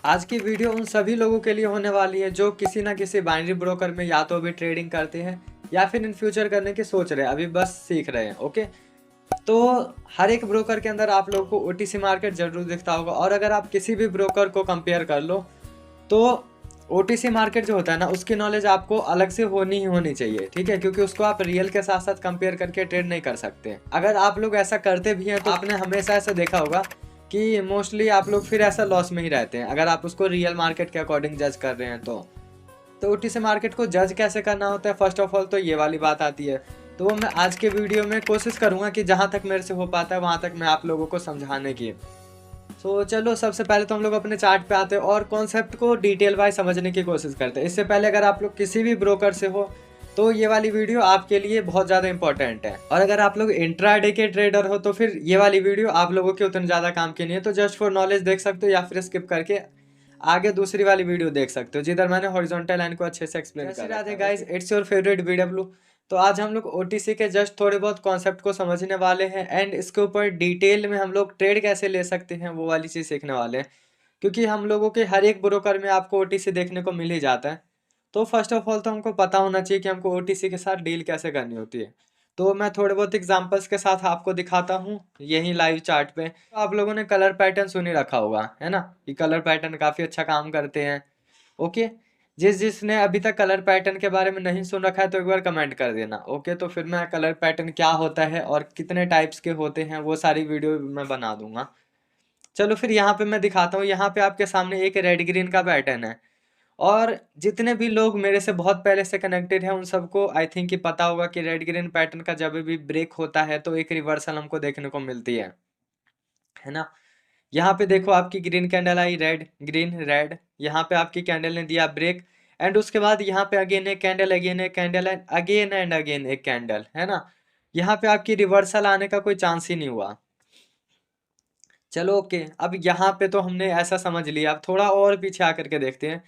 आज की वीडियो उन सभी लोगों के लिए होने वाली है जो किसी ना किसी बाइनरी ब्रोकर में या तो अभी ट्रेडिंग करते हैं या फिर इन फ्यूचर करने की सोच रहे हैं, अभी बस सीख रहे हैं। ओके, तो हर एक ब्रोकर के अंदर आप लोगों को ओटीसी मार्केट जरूर दिखता होगा, और अगर आप किसी भी ब्रोकर को कंपेयर कर लो तो ओटीसी मार्केट जो होता है ना, उसकी नॉलेज आपको अलग से होनी ही होनी चाहिए, ठीक है, क्योंकि उसको आप रियल के साथ साथ कंपेयर करके ट्रेड नहीं कर सकते। अगर आप लोग ऐसा करते भी हैं तो आपने हमेशा ऐसा देखा होगा कि मोस्टली आप लोग फिर ऐसा लॉस में ही रहते हैं, अगर आप उसको रियल मार्केट के अकॉर्डिंग जज कर रहे हैं तो ओटीसी मार्केट को जज कैसे करना होता है, फर्स्ट ऑफ ऑल तो ये वाली बात आती है। तो वो मैं आज के वीडियो में कोशिश करूंगा कि जहां तक मेरे से हो पाता है वहां तक मैं आप लोगों को समझाने की। चलो सबसे पहले तो हम लोग अपने चार्ट पे आते हैं और कॉन्सेप्ट को डिटेल वाइज समझने की कोशिश करते हैं। इससे पहले अगर आप लोग किसी भी ब्रोकर से हो तो ये वाली वीडियो आपके लिए बहुत ज़्यादा इंपॉर्टेंट है, और अगर आप लोग इंट्राडे के ट्रेडर हो तो फिर ये वाली वीडियो आप लोगों के उतनी ज़्यादा काम की नहीं है, तो जस्ट फॉर नॉलेज देख सकते हो या फिर स्किप करके आगे दूसरी वाली वीडियो देख सकते हो जिधर मैंने हॉरिजॉन्टल लाइन को अच्छे से एक्सप्लेन कर रहा है। Guys, it's your favourite BW. तो आज हम लोग ओटीसी के जस्ट थोड़े बहुत कॉन्सेप्ट को समझने वाले हैं एंड इसके ऊपर डिटेल में हम लोग ट्रेड कैसे ले सकते हैं वो वाली चीज़ सीखने वाले हैं, क्योंकि हम लोगों के हर एक ब्रोकर में आपको ओटीसी देखने को मिल ही जाता है। तो फर्स्ट ऑफ ऑल तो हमको पता होना चाहिए कि हमको ओटीसी के साथ डील कैसे करनी होती है। तो मैं थोड़े बहुत एग्जांपल्स के साथ आपको दिखाता हूँ यही लाइव चार्ट पे। तो आप लोगों ने कलर पैटर्न सुन ही रखा होगा, है ना, कि कलर पैटर्न काफ़ी अच्छा काम करते हैं। ओके, जिसने अभी तक कलर पैटर्न के बारे में नहीं सुन रखा है तो एक बार कमेंट कर देना। ओके, तो फिर मैं कलर पैटर्न क्या होता है और कितने टाइप्स के होते हैं वो सारी वीडियो मैं बना दूंगा। चलो फिर यहाँ पे मैं दिखाता हूँ। यहाँ पे आपके सामने एक रेड ग्रीन का पैटर्न है, और जितने भी लोग मेरे से बहुत पहले से कनेक्टेड हैं उन सबको आई थिंक कि पता होगा कि रेड ग्रीन पैटर्न का जब भी ब्रेक होता है तो एक रिवर्सल हमको देखने को मिलती है ना। यहाँ पे देखो आपकी ग्रीन कैंडल आई, रेड ग्रीन रेड, यहाँ पे आपकी कैंडल ने दिया ब्रेक, एंड उसके बाद यहाँ पे अगेन एक कैंडल, अगेन एक कैंडल, एंड अगेन एक कैंडल, है ना। यहाँ पे आपकी रिवर्सल आने का कोई चांस ही नहीं हुआ। चलो ओके, अब यहाँ पे तो हमने ऐसा समझ लिया। अब थोड़ा और पीछे आकर के देखते हैं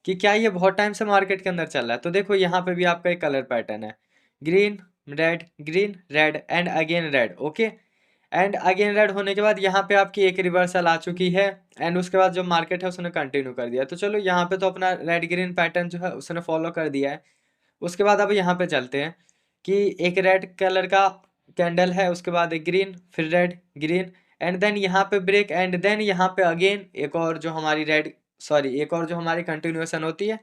कि क्या ये बहुत टाइम से मार्केट के अंदर चल रहा है। तो देखो यहाँ पे भी आपका एक कलर पैटर्न है, green red and again red. Okay, and again red होने के बाद यहाँ पे आपकी एक रिवर्सल आ चुकी है, एंड उसके बाद जो मार्केट है उसने कंटिन्यू कर दिया। तो चलो यहाँ पे तो अपना रेड ग्रीन पैटर्न जो है उसने फॉलो कर दिया है। उसके बाद अब यहाँ पे चलते हैं कि एक रेड कलर का कैंडल है, उसके बाद एक ग्रीन, फिर रेड ग्रीन, एंड देन यहाँ पे ब्रेक, एंड देन यहाँ पे अगेन एक और जो हमारी एक और जो हमारी कंटिन्यूएशन होती है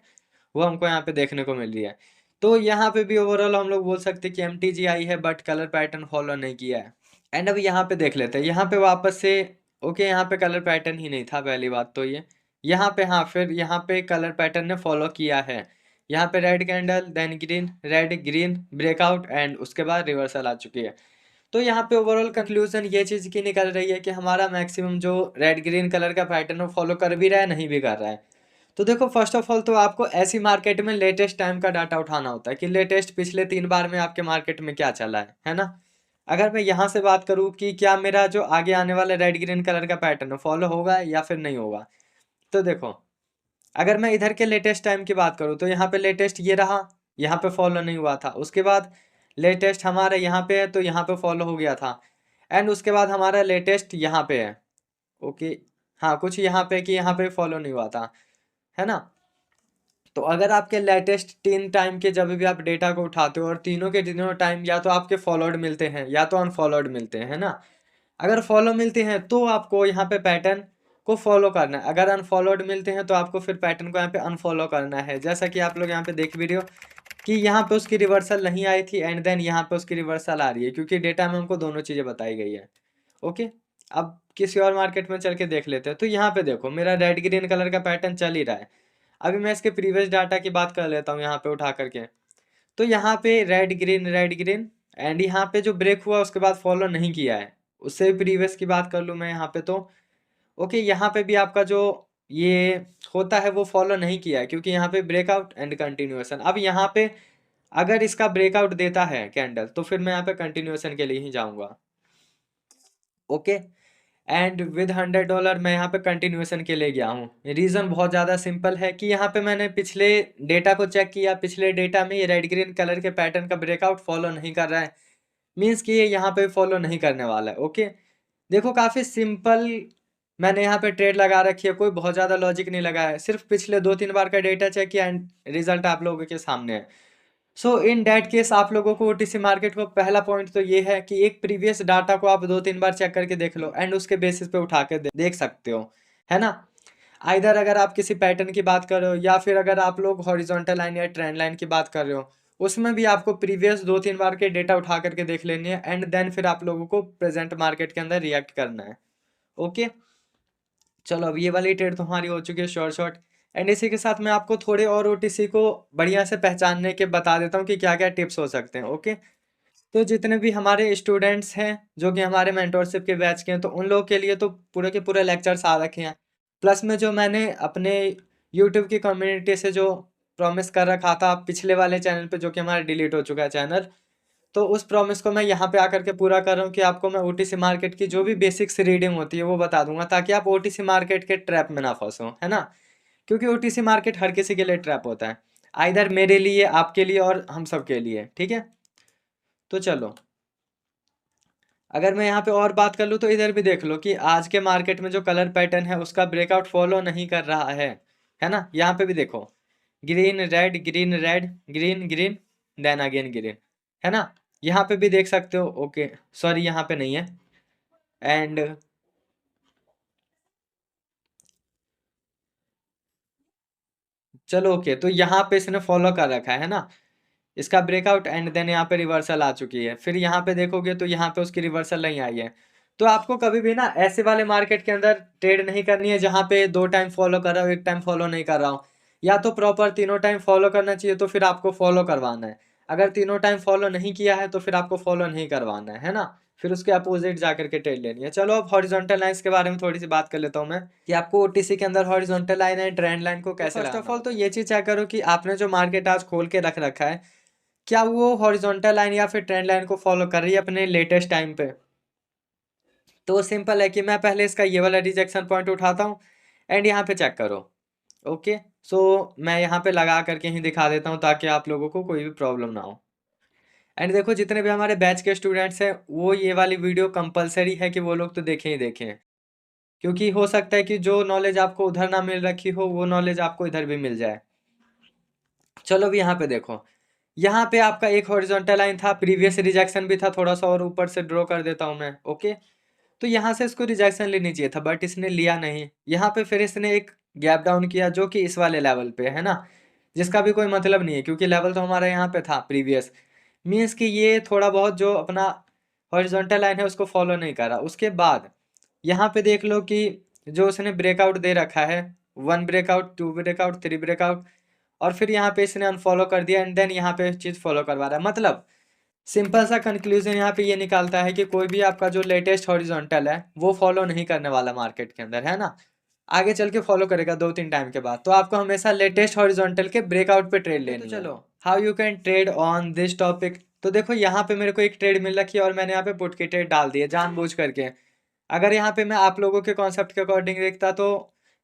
वो हमको यहाँ पे देखने को मिल रही है। तो यहाँ पे भी ओवरऑल हम लोग बोल सकते हैं कि एमटीजी आई है बट कलर पैटर्न फॉलो नहीं किया है। एंड अब यहाँ पे देख लेते हैं, यहाँ पे वापस से ओके, यहाँ पे कलर पैटर्न ही नहीं था पहली बात तो ये। यहाँ पे हाँ, फिर यहाँ पे कलर पैटर्न ने फॉलो किया है। यहाँ पे red candle, then green, red green, breakout, and उसके बाद रिवर्सल आ चुकी है। तो यहाँ पे ओवरऑल कंक्लूजन ये चीज़ की निकल रही है कि हमारा मैक्सिमम जो रेड ग्रीन कलर का पैटर्न वो फॉलो कर भी रहा है, नहीं भी कर रहा है। तो देखो फर्स्ट ऑफ ऑल तो आपको ऐसी मार्केट में लेटेस्ट टाइम का डाटा उठाना होता है कि लेटेस्ट पिछले 3 बार में आपके मार्केट में क्या चला है ना। अगर मैं यहाँ से बात करूँ कि क्या मेरा जो आगे आने वाला रेड ग्रीन कलर का पैटर्न फॉलो होगा या फिर नहीं होगा, तो देखो अगर मैं इधर के लेटेस्ट टाइम की बात करूँ तो यहाँ पे लेटेस्ट ये रहा, यहाँ पे फॉलो नहीं हुआ था। उसके बाद लेटेस्ट हमारा यहाँ पे है तो यहाँ पे फॉलो हो गया था, एंड उसके बाद हमारा लेटेस्ट यहाँ पे है। ओके, हाँ कुछ यहाँ पे कि यहाँ पे फॉलो नहीं हुआ था, है ना। तो अगर आपके लेटेस्ट 3 टाइम के जब भी आप डेटा को उठाते हो और तीनों के तीनों टाइम या तो आपके फॉलोड मिलते हैं या तो अनफॉलोड मिलते हैं, है ना। अगर फॉलो मिलते हैं तो आपको यहाँ पे पैटर्न को फॉलो करना है, अगर अनफॉलोड मिलते हैं तो आपको फिर पैटर्न को यहाँ पे अनफॉलो करना है। जैसा कि आप लोग यहाँ पे देख वीडियो कि यहाँ पे उसकी रिवर्सल नहीं आई थी, एंड देन यहाँ पे उसकी रिवर्सल आ रही है, क्योंकि डेटा में हमको दोनों चीज़ें बताई गई है। ओके, अब किसी और मार्केट में चल के देख लेते हैं। तो यहाँ पे देखो मेरा रेड ग्रीन कलर का पैटर्न चल ही रहा है। अभी मैं इसके प्रीवियस डाटा की बात कर लेता हूँ यहाँ पे उठा करके। तो यहाँ पे रेड ग्रीन, एंड यहाँ पे जो ब्रेक हुआ उसके बाद फॉलो नहीं किया है। उससे प्रीवियस की बात कर लूँ मैं यहाँ पे तो ओके, यहाँ पे भी आपका जो ये होता है वो फॉलो नहीं किया है, क्योंकि यहाँ पे ब्रेकआउट एंड कंटिन्यूएशन। अब यहाँ पे अगर इसका ब्रेकआउट देता है कैंडल तो फिर मैं यहाँ पे कंटिन्यूएशन के लिए ही जाऊँगा। ओके, एंड विद $100 मैं यहाँ पे कंटिन्यूएशन के लिए गया हूँ। रीज़न बहुत ज़्यादा सिंपल है कि यहाँ पे मैंने पिछले डेटा को चेक किया, पिछले डेटा में ये रेड ग्रीन कलर के पैटर्न का ब्रेकआउट फॉलो नहीं कर रहा है, मीन्स कि ये यहाँ पे फॉलो नहीं करने वाला है। ओके, देखो काफ़ी सिंपल मैंने यहाँ पे ट्रेड लगा रखी है, कोई बहुत ज़्यादा लॉजिक नहीं लगा है, सिर्फ पिछले 2-3 बार का डेटा चेक किया एंड रिजल्ट आप लोगों के सामने है। सो इन डैट केस आप लोगों को ओटीसी मार्केट को पहला पॉइंट तो ये है कि एक प्रीवियस डाटा को आप 2-3 बार चेक करके देख लो एंड उसके बेसिस पे उठा के देख सकते हो, है ना। आइदर अगर आप किसी पैटर्न की बात कर रहे हो या फिर अगर आप लोग हॉरिजॉन्टल लाइन या ट्रेंड लाइन की बात कर रहे हो, उसमें भी आपको प्रीवियस 2-3 बार के डेटा उठा करके देख लेनी है एंड देन फिर आप लोगों को प्रेजेंट मार्केट के अंदर रिएक्ट करना है। ओके, चलो अब ये वाली ट्रेड तो हमारी हो चुकी है शॉर्ट शॉर्ट। एंड इसी के साथ मैं आपको थोड़े और ओटीसी को बढ़िया से पहचानने के बता देता हूँ कि क्या क्या टिप्स हो सकते हैं। ओके, तो जितने भी हमारे स्टूडेंट्स हैं जो कि हमारे मेंटोरशिप के बैच के हैं, तो उन लोगों के लिए तो पूरे के पूरे लेक्चर्स आ रखे हैं। प्लस में जो मैंने अपने यूट्यूब की कम्युनिटी से जो प्रॉमिस कर रखा था पिछले वाले चैनल पे, जो कि हमारा डिलीट हो चुका है चैनल, तो उस प्रॉमिस को मैं यहाँ पे आकर के पूरा कर रहा हूँ कि आपको मैं ओटीसी मार्केट की जो भी बेसिक्स रीडिंग होती है वो बता दूंगा, ताकि आप ओटीसी मार्केट के ट्रैप में ना फंसो, है ना। क्योंकि ओटीसी मार्केट हर किसी के लिए ट्रैप होता है, आइदर मेरे लिए, आपके लिए और हम सब के लिए, ठीक है। तो चलो, अगर मैं यहाँ पे और बात कर लूँ तो इधर भी देख लो कि आज के मार्केट में जो कलर पैटर्न है उसका ब्रेकआउट फॉलो नहीं कर रहा है ना। यहाँ पे भी देखो, green red green red green green then again green, है ना। यहाँ पे भी देख सकते हो। ओके, सॉरी यहाँ पे नहीं है। एंड चलो ओके, तो यहाँ पे इसने फॉलो कर रखा है ना इसका ब्रेकआउट, एंड देन यहाँ पे रिवर्सल आ चुकी है। फिर यहाँ पे देखोगे तो यहाँ पे उसकी रिवर्सल नहीं आई है। तो आपको कभी भी ना ऐसे वाले मार्केट के अंदर ट्रेड नहीं करनी है जहाँ पे 2 टाइम फॉलो कर रहा हूँ, 1 टाइम फॉलो नहीं कर रहा हूँ। या तो प्रॉपर तीनों टाइम फॉलो करना चाहिए, तो फिर आपको फॉलो करवाना है। अगर तीनों टाइम फॉलो नहीं किया है तो फिर आपको फॉलो नहीं करवाना है ना। फिर उसके अपोजिट जाकर के ट्रेड लेनी है। चलो अब हॉरिजॉन्टल लाइंस के बारे में थोड़ी सी बात कर लेता हूँ मैं, कि आपको ओटीसी के अंदर horizontal line and trend line को कैसे फर्स्ट ऑफ ऑल तो ये चीज चेक करो कि आपने जो मार्केट आज खोल के रख रखा है, क्या वो हॉरिजॉन्टल लाइन या फिर ट्रेंड लाइन को फॉलो कर रही है अपने लेटेस्ट टाइम पे। तो सिंपल है कि मैं पहले इसका ये वाला रिजेक्शन पॉइंट उठाता हूँ एंड यहाँ पे चेक करो। ओके, सो मैं यहाँ पे लगा करके ही दिखा देता हूँ ताकि आप लोगों को कोई भी प्रॉब्लम ना हो। एंड देखो, जितने भी हमारे बैच के स्टूडेंट्स हैं वो ये वाली वीडियो कंपलसरी है कि वो लोग तो देखें ही देखें, क्योंकि हो सकता है कि जो नॉलेज आपको उधर ना मिल रखी हो वो नॉलेज आपको इधर भी मिल जाए। चलो भी यहाँ पे देखो, यहाँ पे आपका एक हॉरिजॉन्टल लाइन था, प्रीवियस रिजेक्शन भी था, थोड़ा सा और ऊपर से ड्रॉ कर देता हूँ मैं। ओके, तो यहाँ से इसको रिजेक्शन लेनी चाहिए था बट इसने लिया नहीं। यहाँ पे फिर इसने एक गैप डाउन किया जो कि इस वाले लेवल पे है ना, जिसका भी कोई मतलब नहीं है क्योंकि लेवल तो हमारा यहाँ पे था प्रीवियस। मीन्स कि ये थोड़ा बहुत जो अपना हॉरिजॉन्टल लाइन है उसको फॉलो नहीं कर रहा। उसके बाद यहाँ पे देख लो कि जो उसने ब्रेकआउट दे रखा है, 1 ब्रेकआउट, 2 ब्रेकआउट, 3 ब्रेकआउट, और फिर यहाँ पे इसने अनफॉलो कर दिया एंड देन यहाँ पे चीज़ फॉलो करवा रहा है। मतलब सिंपल सा कंक्लूजन यहाँ पे ये निकालता है कि कोई भी आपका जो लेटेस्ट हॉरिजॉन्टल है वो फॉलो नहीं करने वाला मार्केट के अंदर, है ना। आगे चल के फॉलो करेगा 2-3 टाइम के बाद। तो आपको हमेशा लेटेस्ट हॉरिजॉन्टल के ब्रेकआउट पे ट्रेड लेनी है। तो चलो, how you can trade on this topic. तो देखो, यहाँ पे मेरे को एक ट्रेड मिल रखी है और मैंने यहाँ पे पुट की ट्रेड डाल दी है जानबूझ करके। अगर यहाँ पे मैं आप लोगों के कॉन्सेप्ट के अकॉर्डिंग देखता तो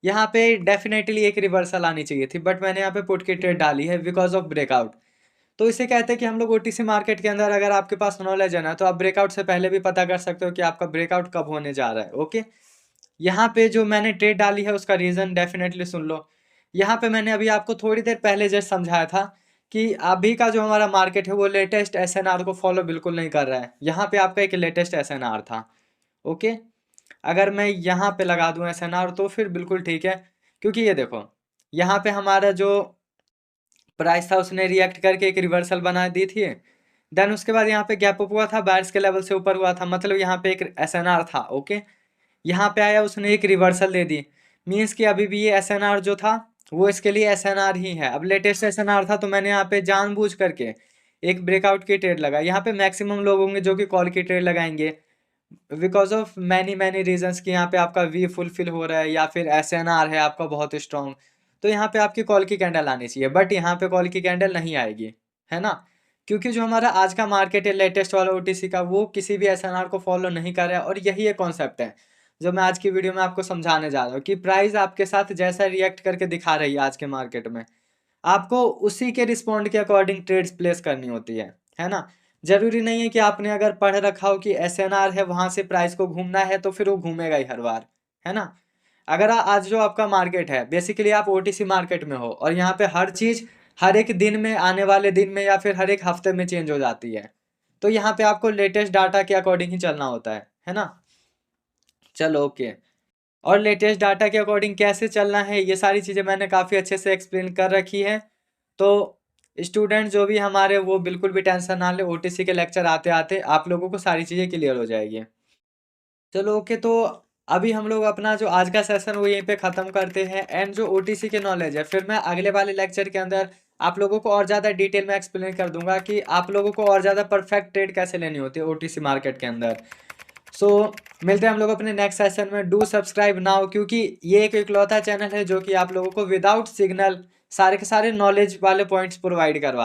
यहाँ पे डेफिनेटली एक रिवर्सल आनी चाहिए थी, बट मैंने यहाँ पे पुट की ट्रेड डाली है बिकॉज ऑफ ब्रेकआउट। तो इसे कहते हैं कि हम लोग ओटीसी मार्केट के अंदर अगर आपके पास नॉलेज है ना, तो आप ब्रेकआउट से पहले भी पता कर सकते हो कि आपका ब्रेकआउट कब होने जा रहा है। ओके, यहाँ पे जो मैंने ट्रेड डाली है उसका रीज़न डेफिनेटली सुन लो। यहाँ पे मैंने अभी आपको थोड़ी देर पहले जस्ट समझाया था कि अभी का जो हमारा मार्केट है वो लेटेस्ट एसएनआर को फॉलो बिल्कुल नहीं कर रहा है। यहाँ पे आपका एक लेटेस्ट एसएनआर था। ओके, अगर मैं यहाँ पे लगा दूँ एसएनआर तो फिर बिल्कुल ठीक है, क्योंकि ये देखो यहाँ पे हमारा जो प्राइस था उसने रिएक्ट करके एक रिवर्सल बना दी थी। देन उसके बाद यहाँ पे गैप अप हुआ था, बायर्स के लेवल से ऊपर हुआ था, मतलब यहाँ पे एक एसएनआर था। ओके, यहाँ पे आया, उसने एक रिवर्सल दे दी। मीन्स कि अभी भी ये एसएनआर जो था वो इसके लिए एसएनआर ही है। अब लेटेस्ट एसएनआर था तो मैंने यहाँ पे जानबूझ करके एक ब्रेकआउट की ट्रेड लगा। यहाँ पे मैक्सिमम लोग होंगे जो कि कॉल की ट्रेड लगाएंगे because of many many reasons कि यहाँ पे आपका वी फुलफिल हो रहा है या फिर एसएनआर है आपका बहुत स्ट्रॉन्ग। तो यहाँ पे आपकी कॉल की कैंडल आनी चाहिए, बट यहाँ पे कॉल की कैंडल नहीं आएगी, है ना। क्योंकि जो हमारा आज का मार्केट है लेटेस्ट वाला ओटीसी का, वो किसी भी एसएनआर को फॉलो नहीं कर रहा है। और यही एक कॉन्सेप्ट है जो मैं आज की वीडियो में आपको समझाने जा रहा हूँ कि प्राइस आपके साथ जैसा रिएक्ट करके दिखा रही है आज के मार्केट में, आपको उसी के रिस्पॉन्ड के अकॉर्डिंग ट्रेड्स प्लेस करनी होती है ना। जरूरी नहीं है कि आपने अगर पढ़ रखा हो कि एसएनआर है वहां से प्राइस को घूमना है तो फिर वो घूमेगा ही हर बार, है ना। अगर आज जो आपका मार्केट है बेसिकली आप ओटीसी मार्केट में हो और यहाँ पे हर चीज़ हर एक दिन में, आने वाले दिन में या फिर हर एक हफ्ते में चेंज हो जाती है, तो यहाँ पे आपको लेटेस्ट डाटा के अकॉर्डिंग ही चलना होता है ना। चलो ओके। और लेटेस्ट डाटा के अकॉर्डिंग कैसे चलना है ये सारी चीज़ें मैंने काफ़ी अच्छे से एक्सप्लेन कर रखी है। तो स्टूडेंट जो भी हमारे, वो बिल्कुल भी टेंशन ना ले, ओटीसी के लेक्चर आते आते आप लोगों को सारी चीज़ें क्लियर हो जाएगी। चलो ओके। तो अभी हम लोग अपना जो आज का सेशन वो यहीं पे ख़त्म करते हैं। एंड जो ओटीसी के नॉलेज है फिर मैं अगले वाले लेक्चर के अंदर आप लोगों को और ज़्यादा डिटेल में एक्सप्लेन कर दूंगा कि आप लोगों को और ज़्यादा परफेक्ट ट्रेड कैसे लेनी होती है ओटीसी मार्केट के अंदर। सो मिलते हैं हम लोग अपने नेक्स्ट सेशन में। डू सब्सक्राइब नाउ, क्योंकि ये एक इकलौता चैनल है जो कि आप लोगों को विदाउट सिग्नल सारे के सारे नॉलेज वाले पॉइंट्स प्रोवाइड करवा रहा है।